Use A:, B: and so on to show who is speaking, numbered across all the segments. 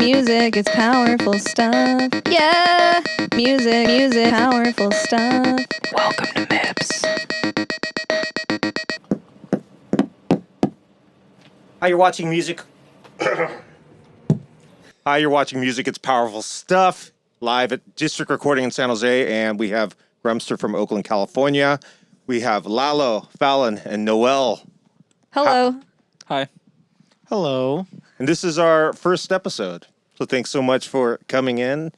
A: Music, it's powerful stuff. Yeah, music, powerful stuff. Welcome to M.I.P.S.
B: Hi, you're watching music. Hi, you're watching music. It's powerful stuff. Live at District Recording in San Jose, and we have GRUMPSTER from Oakland, California. We have Lalo, Fallon, and Noel.
A: Hello.
C: Hi.
D: Hello.
B: And this is our first episode. So thanks so much for coming in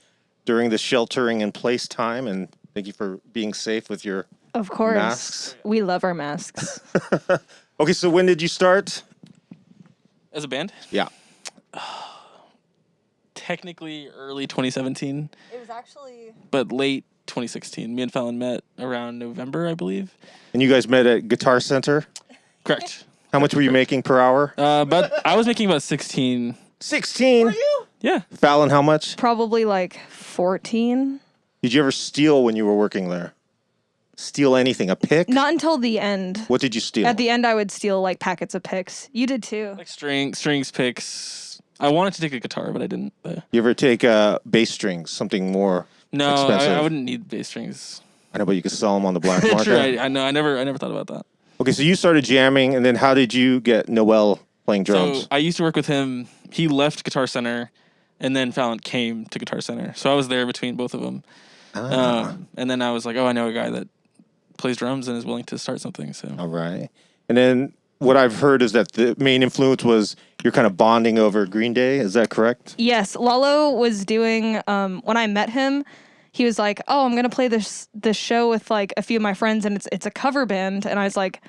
B: during the sheltering in place time, and thank you for being safe with your
A: Of course.
B: masks.
A: We love our masks.
B: Okay, so when did you start?
C: As a band?
B: Yeah.
C: Technically early 2017,
A: It was actually...
C: but late 2016. Me and Fallon met around November, I believe.
B: And you guys met at Guitar Center?
C: Correct.
B: How much were you making per hour?
C: But I was making about 16.
B: 16?
C: Yeah.
B: Fallon, how much?
A: Probably like 14.
B: Did you ever steal when you were working there? Steal anything? A pick?
A: Not until the end.
B: What did you steal?
A: At the end, I would steal like packets of picks. You did too.
C: Like strings, picks. I wanted to take a guitar, but I didn't.
B: You ever take bass strings, something more
C: No,
B: expensive?
C: I wouldn't need bass strings.
B: I know, but you could sell them on the black market.
C: True, I know. I never thought about that.
B: Okay, so you started jamming, and then how did you get Noel playing drums?
C: So I used to work with him. He left Guitar Center, and then Fallon came to Guitar Center. So I was there between both of them. And then I was like, oh, I know a guy that plays drums and is willing to start something. So
B: All right. And then what I've heard is that the main influence was you're kind of bonding over Green Day. Is that correct?
A: Yes, Lalo was doing, when I met him, he was like, oh, I'm going to play this show with like a few of my friends, and it's a cover band. And I was like,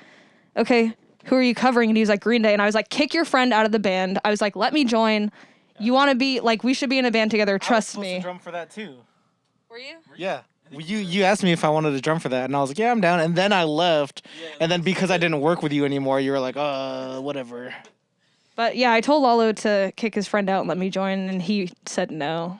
A: okay, who are you covering? And he was like, Green Day. And I was like, kick your friend out of the band. I was like, let me join. You want to be, like, we should be in a band together. Trust me.
D: I was supposed to drum for that too.
A: Were you?
D: Yeah. You asked me if I wanted to drum for that, and I was like, yeah, I'm down. And then I left, and then because I didn't work with you anymore, you were like, whatever.
A: But yeah, I told Lalo to kick his friend out and let me join, and he said no.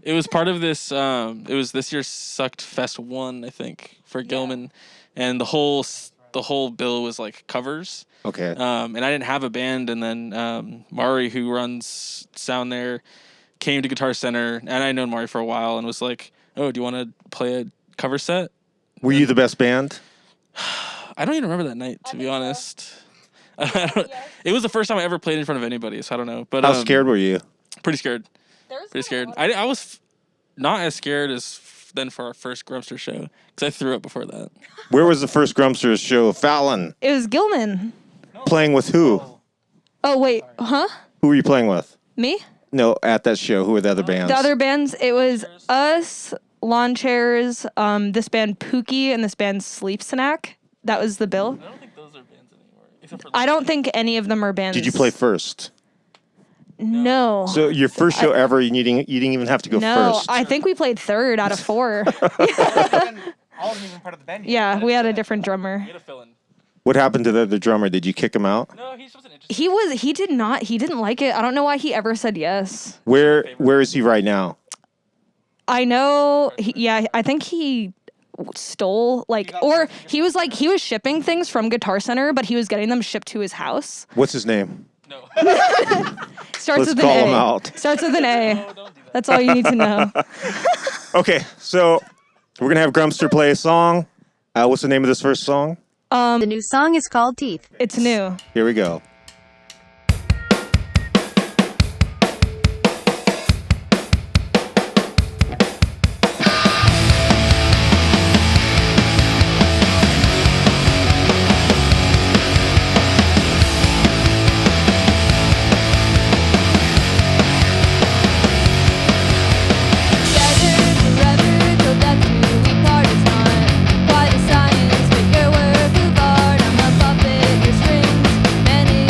C: it was part of this. It was this year's Sucked Fest 1, I think, for Gilman, and the whole bill was like covers.
B: Okay.
C: And I didn't have a band, and then Mari, who runs sound there, came to Guitar Center, and I'd known Mari for a while, and was like, "Oh, do you want to play a cover set?"
B: Were you the best band?
C: I don't even remember that night, to be honest. It was the first time I ever played in front of anybody, so I don't know. But
B: How scared were you?
C: Pretty scared. Pretty scared. I was not as scared as then for our first GRUMPSTER show, because I threw up before that.
B: Where was the first GRUMPSTER show? Fallon.
A: It was Gilman.
B: Playing with who?
A: Oh, wait. Huh?
B: Who were you playing with?
A: Me?
B: No, at that show. Who were the other bands?
A: The other bands, it was us, Lawn Chairs, this band Pookie, and this band Sleep Snack. That was the bill.
C: I don't think those are bands anymore. Except for
A: I don't think any of them are bands.
B: Did you play first?
A: No.
B: So your first show ever, you didn't even have to go
A: No,
B: first.
A: I think we played third out of 4.
D: I wasn't even part of the band.
A: Yeah, we had a different drummer.
C: You had a fill-in.
B: What happened to the drummer? Did you kick him out?
C: No, he just wasn't interested.
A: He didn't like it. I don't know why he ever said yes.
B: Where is he right now?
A: I know, I think he stole, or he was shipping things from Guitar Center, but he was getting them shipped to his house.
B: What's his name?
C: No.
A: Starts
B: Let's
A: with
B: call
A: an A.
B: him out.
A: Starts with an A.
C: No, don't do that.
A: That's all you need to know.
B: Okay, so we're going to have GRUMPSTER play a song. What's the name of this first song?
E: The new song is called Teeth.
A: It's new.
B: Here we go.
A: Quite a science, but your work of art. I'm a puppet, your strings. Many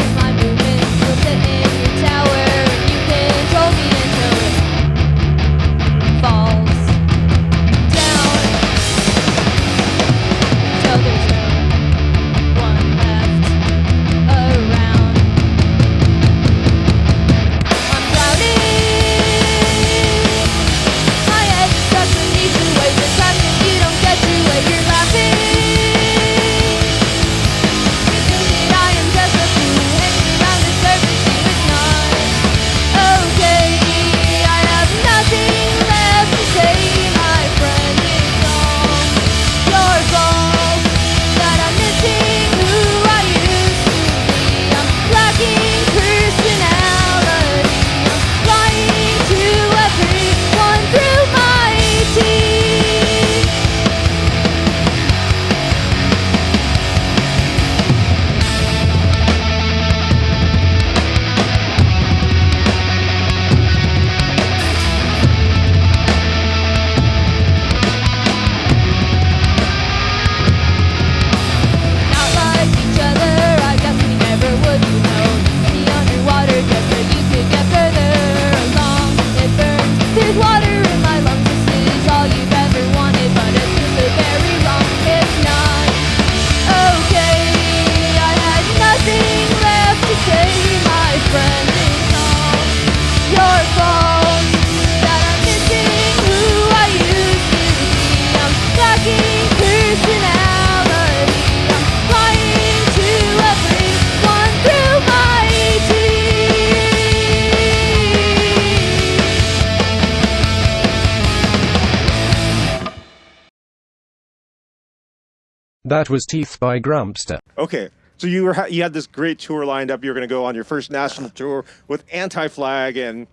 F: That was Teeth by GRUMPSTER.
B: Okay, so you had this great tour lined up. You were going to go on your first national tour with Anti-Flag, and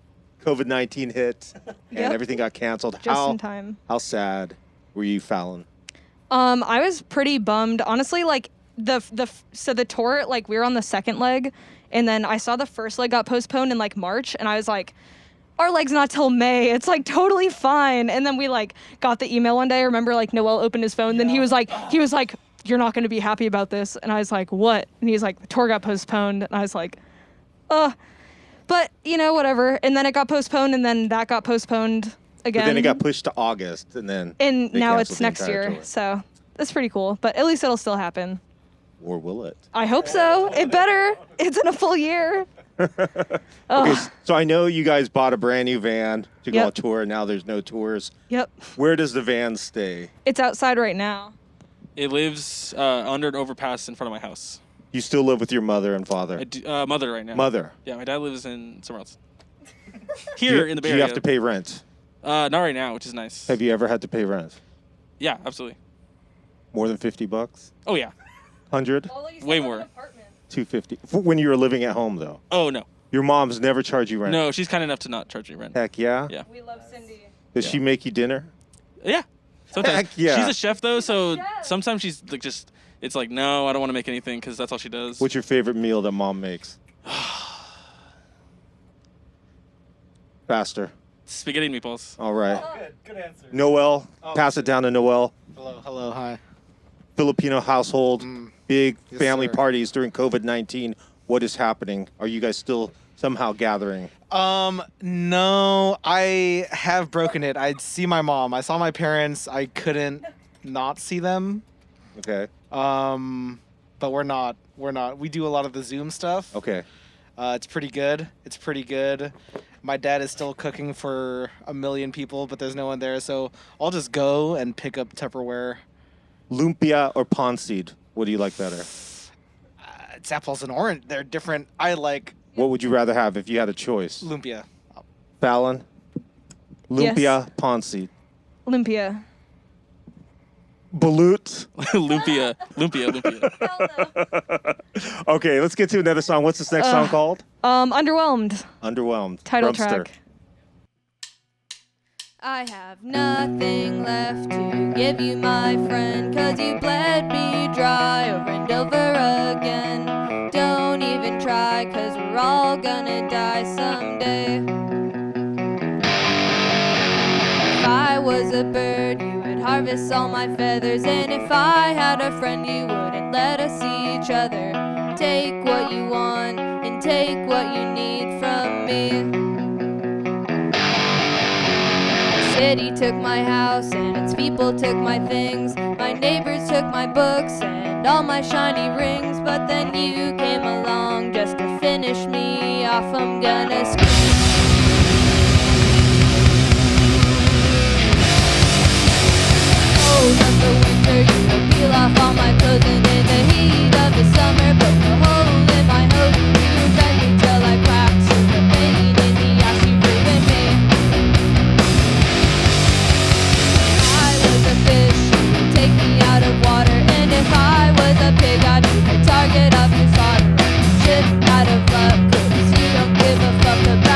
B: COVID-19 hit, and
A: Yep.
B: everything got canceled.
A: Just in time.
B: How sad were you, Fallon?
A: I was pretty bummed, honestly. Like the tour, like we were on the second leg, and then I saw the first leg got postponed in like March, and I was like, our leg's not till May. It's like totally fine. And then we like got the email one day. I remember like Noel opened his phone, then he was like, you're not going to be happy about this. And I was like, what? And he's like, the tour got postponed. And I was like, but you know, whatever. And then it got postponed, and then that got postponed again.
B: But then it got pushed to August, and then
A: and
B: they
A: now
B: canceled
A: it's
B: the
A: next
B: entire
A: year.
B: tour.
A: So that's pretty cool. But at least it'll still happen.
B: Or will it?
A: I hope so. It better. It's in a full year.
B: Okay, so I know you guys bought a brand new van to go
A: Yep.
B: on tour, and now there's no tours.
A: Yep.
B: Where does the van stay?
A: It's outside right now.
C: It lives under an overpass in front of my house.
B: You still live with your mother and father?
C: I do, mother right now.
B: Mother.
C: Yeah, my dad lives in somewhere else. Here in the Bay
B: Do
C: Area.
B: you have to pay rent?
C: Not right now, which is nice.
B: Have you ever had to pay rent?
C: Yeah, absolutely.
B: More than $50?
C: Oh yeah,
B: 100?
C: way more.
B: 250? When you were living at home, though.
C: Oh no,
B: Your mom's never charged you rent?
C: no, she's kind enough to not charge me rent.
B: Heck yeah?
C: Yeah.
A: We love Cindy.
B: Does she make you dinner?
C: Yeah. Sometimes.
B: Heck yeah.
C: She's a chef though, so sometimes she's like just. It's like no, I don't want to make anything because that's all she does.
B: What's your favorite meal that mom makes? Faster.
C: Spaghetti and meatballs.
B: All right.
D: Good answer.
B: Noel, pass it down to Noel.
D: Hello, hi.
B: Filipino household, big
D: Yes,
B: family
D: sir.
B: parties during COVID-19. What is happening? Are you guys still somehow gathering?
D: No, I have broken it. I'd see my mom. I saw my parents. I couldn't not see them.
B: Okay.
D: But we're not. We do a lot of the Zoom stuff.
B: Okay.
D: It's pretty good. My dad is still cooking for 1 million people, but there's no one there, so I'll just go and pick up Tupperware.
B: Lumpia or pond seed? What do you like better?
D: It's apples and orange. They're different. I like
B: What would you rather have if you had a choice?
D: lumpia.
B: Fallon? Lumpia,
A: Yes.
B: pond seed.
A: Olympia.
B: Balut?
C: lumpia.
B: Okay, let's get to another song. What's this next song called?
A: Underwhelmed.
B: Underwhelmed.
A: Title
B: GRUMPSTER.
A: track.
G: I have nothing left to give you, my friend, 'cause you bled me dry over and over again. Don't even try, 'cause we're all gonna die someday. If I was a bird, you would harvest all my feathers, and if I had a friend, you wouldn't let us see each other. Take what you want and take what you need from me. City took my house and its people took my things. My neighbors took my books and all my shiny rings. But then you came along just to finish me off. I'm gonna scream. Cold of the winter, you will peel off all my clothes, and in the heat of the summer, poke a hole in my hose. You fed me till I cracked, so the pain in the ass, you ruined me. I was a fish, you would take me out of water, and if I was a pig, I'd be the target of your slaughter. Shit out of luck, 'cause you don't give a fuck about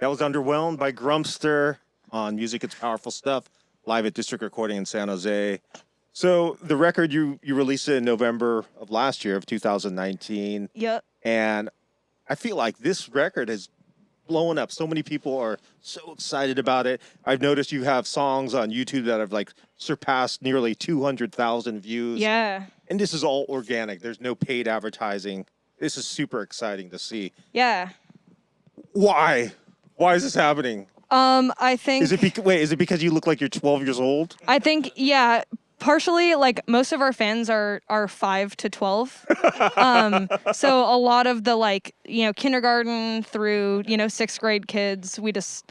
B: That was Underwhelmed by Grumpster on Music It's Powerful Stuff, live at District Recording in San Jose. So the record, you released it in November of last year, of 2019.
A: Yep.
B: And I feel like this record has blown up. So many people are so excited about it. I've noticed you have songs on YouTube that have like surpassed nearly 200,000 views.
A: Yeah.
B: And this is all organic. There's no paid advertising. This is super exciting to see.
A: Yeah.
B: Why? Why is this happening?
A: I think.
B: Is it because you look like you're 12 years old?
A: I think, yeah, partially, like, most of our fans are 5 to 12. So a lot of the, like, kindergarten through, 6th grade kids, we just,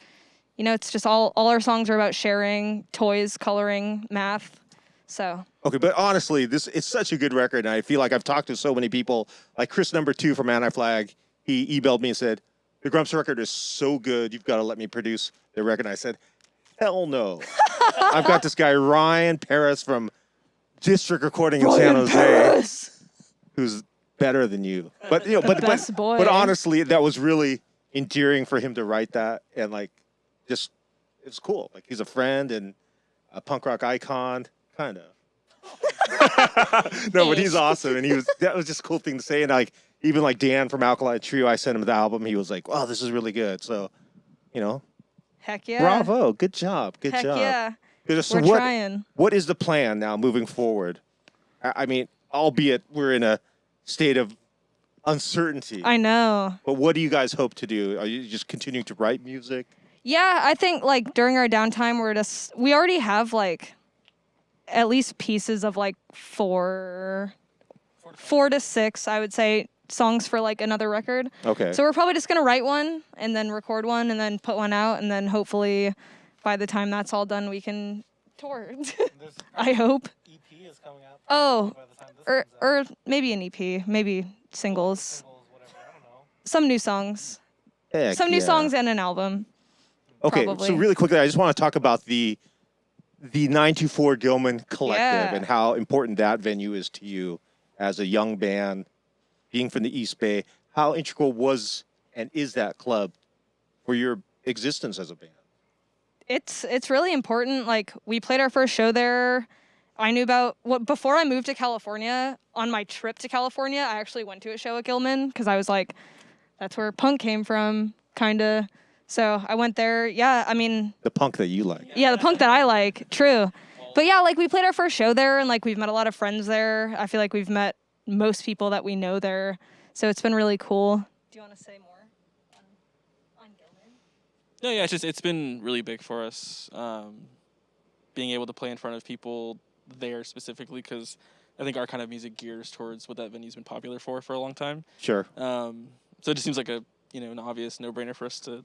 A: it's just all our songs are about sharing toys, coloring, math. So.
B: Okay, but honestly, it's such a good record, and I feel like I've talked to so many people, like Chris number 2 from Anti-Flag. He emailed me and said, the Grumps record is so good, you've got to let me produce the record. And I said, hell no. I've got this guy, Ryan Paris from District Recording in San Jose, who's better than you. But
A: best boy.
B: But honestly, that was really endearing for him to write that, and like, just it's cool. Like, he's a friend and a punk rock icon, kind of. No, but he's awesome, and that was just a cool thing to say. And like, even like Dan from Alkaline Trio, I sent him the album. He was like, "Wow, this is really good." So,
A: Heck yeah.
B: bravo, good job, good
A: Heck
B: job.
A: yeah.
B: So
A: We're trying.
B: What is the plan now moving forward? I mean, albeit we're in a state of uncertainty.
A: I know.
B: But what do you guys hope to do? Are you just continuing to write music?
A: Yeah, I think like during our downtime, we already have like at least pieces of like 4 to 6, I would say, songs for like another record.
B: Okay.
A: So we're probably just gonna write one and then record one and then put one out, and then hopefully by the time that's all done, we can tour. I hope.
D: EP is coming out.
A: Oh,
D: By the time this
A: or maybe an EP, maybe singles,
D: whatever, I don't know.
A: some new songs,
B: Heck
A: some new
B: yeah.
A: songs and an album.
B: Okay,
A: probably.
B: so really quickly, I just want to talk about the 924 Gilman Collective
A: Yeah.
B: and how important that venue is to you as a young band, being from the East Bay. How integral was and is that club for your existence as a band?
A: It's really important. Like, we played our first show there. I knew about before I moved to California. On my trip to California, I actually went to a show at Gilman because I was like, that's where punk came from, kind of. So I went there. Yeah, I mean,
B: The punk that you like.
A: yeah, the punk that I like. True. But yeah, like, we played our first show there, and like, we've met a lot of friends there. I feel like we've met most people that we know there. So it's been really cool. Do you want to say more on Gilman?
C: No, yeah, it's been really big for us, being able to play in front of people there specifically, because I think our kind of music gears towards what that venue's been popular for a long time.
B: Sure.
C: So it just seems like an obvious no-brainer for us to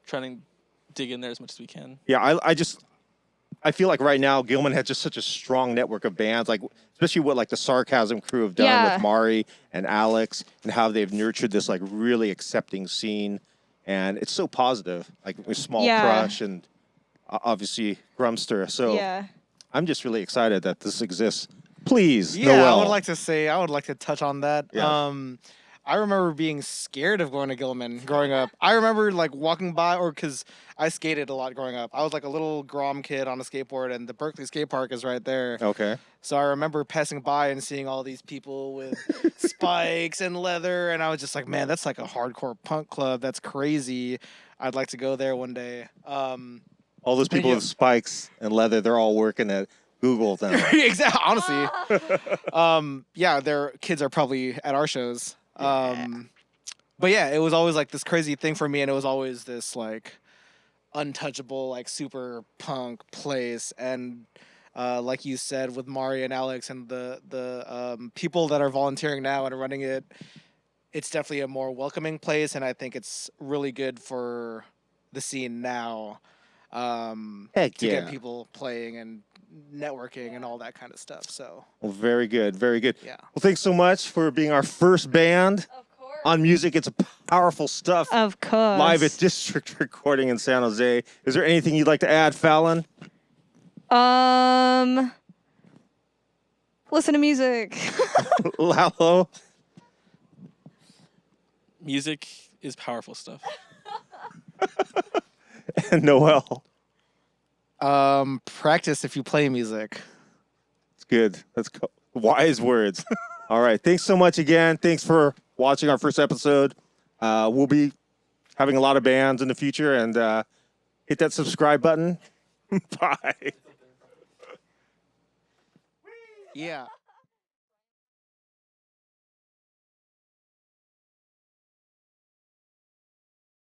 C: try and dig in there as much as we can.
B: Yeah, I feel like right now Gilman has just such a strong network of bands, like especially what like the Sarcasm crew have done
A: Yeah.
B: with Mari and Alex, and how they've nurtured this like really accepting scene, and it's so positive. Like with Small
A: Yeah.
B: Crush and obviously Grumster. So
A: Yeah.
B: I'm just really excited that this exists. Please,
D: Yeah,
B: Noel.
D: I would like to touch on that.
B: Yeah.
D: I remember being scared of going to Gilman growing up. I remember like walking by, because I skated a lot growing up. I was like a little Grom kid on a skateboard, and the Berkeley skate park is right there.
B: Okay.
D: So I remember passing by and seeing all these people with spikes and leather, and I was just like, man, that's like a hardcore punk club. That's crazy. I'd like to go there one day.
B: All those people
D: Yeah.
B: with spikes and leather, they're all working at Google now.
D: Exactly. Honestly, yeah, their kids are probably at our shows. But yeah, it was always like this crazy thing for me, and it was always this like untouchable, like super punk place. And like you said, with Mari and Alex and the people that are volunteering now and running it, it's definitely a more welcoming place, and I think it's really good for the scene now.
B: Heck
D: To
B: yeah.
D: get people playing and networking and all that kind of stuff. So
B: Well, very good, very good.
D: yeah.
B: Well, thanks so much for being our first band
A: Of course.
B: on Music. It's powerful stuff.
A: Of course.
B: Live at District Recording in San Jose. Is there anything you'd like to add, Fallon?
A: Listen to music.
B: Lalo?
C: Music is powerful stuff.
B: And Noel.
D: Practice if you play music.
B: It's good. That's wise words. All right. Thanks so much again. Thanks for watching our first episode. We'll be having a lot of bands in the future, and hit that subscribe button. Bye.
D: Yeah.